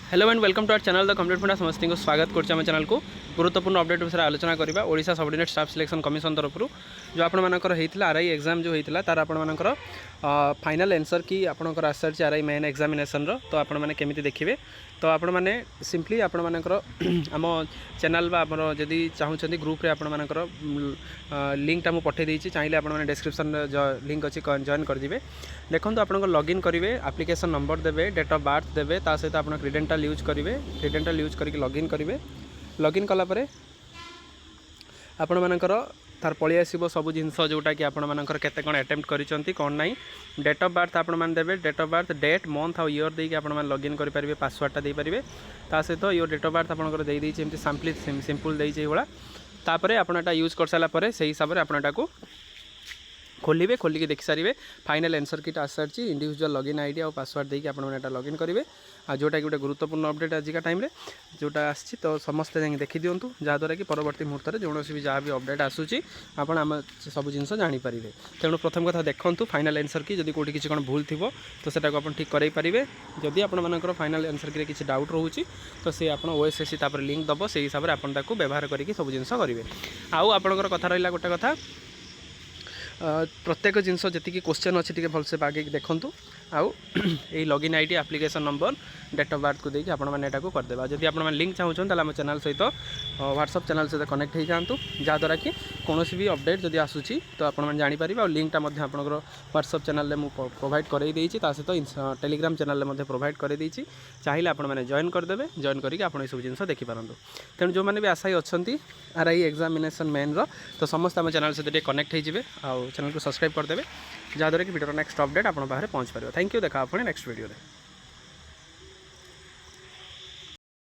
Hello and welcome to our channel the complete funda समस्त को स्वागत करम चैनल को गुरुत्वपूर्ण अपडेट विषय आलोचना करवा Odisha subordinate staff selection commission तरफ जो आपंकर होता आरआई एग्जाम जो होता तार आपर फाइनल आंसर की आपंकर आसार आरआई मेन एग्जामिनेशन तो आपण मैंने केमी देखिए तो आपण मैंने सिंपली आपर आम चैनल जदि चाहते ग्रुप रे आपर लिंकटा मुझे पठे देती चाहिए आपने डिस्क्रिप्शन लिंक अच्छी जॉइन करदे देखो आप लॉगिन करेंगे एप्लिकेशन नंबर देवे डेट ऑफ बर्थ देवे ता सहित आप क्रेडेंटाल यूज करेंगे क्रेडेंटाल यूज करके लॉगिन करेंगे लॉगिन कलापर आपण मानकर तार पलि आसो सब जिनस जोटा कि आपर केते कौन अटेम्प्ट करिसेंती कौन ना डेट ऑफ बर्थ आपण मैंने देवे date of birth date month और ईयर देके आपण मैंने लॉगिन करेंगे पासवर्डटा दे पारे ता सहित यो डेट ऑफ बर्थ आपंकर देदें सिंपल देई भाला तापर आपटा यूज कर सारापर से हिसाब से आपटा को खोलिए खोलिकी देखि सारे फाइनल आंसर किट आसार इंडिविजुअल लॉगिन आईडी और पासवर्ड देके आपटा लॉगिन करेंगे जोटा कि गोटे गुरुत्वपूर्ण अपडेट आजिका टाइम जोटा आसी तो समस्ते जाए देखी दिंतु जहाँद्वारा कि परवर्ती मुहूर्त में जो भी जहाँ भी अपडेट आसूसी आपड़ आम सब जिन जानीपारे तेणु प्रथम कथा देखूँ फाइनल आंसर की जब कौटी किसी कौन भूल थी तो सेटा को ठीक कराई पारे जदि आपर फाइनल आंसर की किसी डाउट रोचे तो सी आप ओएसएससी लिंक दब से हिसाब से आपको व्यवहार करके सब जिन करेंगे आउ आपंकर कथा रहा गोटे कथा प्रत्येक जिनस जी क्वेश्चन अच्छी टे भलसे आगे देखूँ आउ ये login ID application number date of birth को देखिए आपटा को करदे जब आप लिंक चाहूँ आम चैनल सहित व्हाट्सअप चैनल सहित कनेक्ट हो जातु जहाँद्वारा कि कौन भी अपडेट जब आसूसी तो आपने जानीपारे और लिंकटा आप व्हाट्सअप चैनल में प्रोवाइड कर सहित टेलीग्राम चैनल में प्रोवाइड कर चाहिए आपने जॉइन करदे जॉइन करके आप सब जिन देखिपारु तेणु जो मैंने भी आशायी अच्छा आरआई एग्जामिनेशन मेन तो समस्त आम चैनल सहित कनेक्ट हो चैनल को सब्सक्राइब करदे जहाँद्वारा कि वीडियो नेक्स्ट अपडेट आप पहुँच पार थैंक यू देखा आपने नेक्स्ट वीडियो।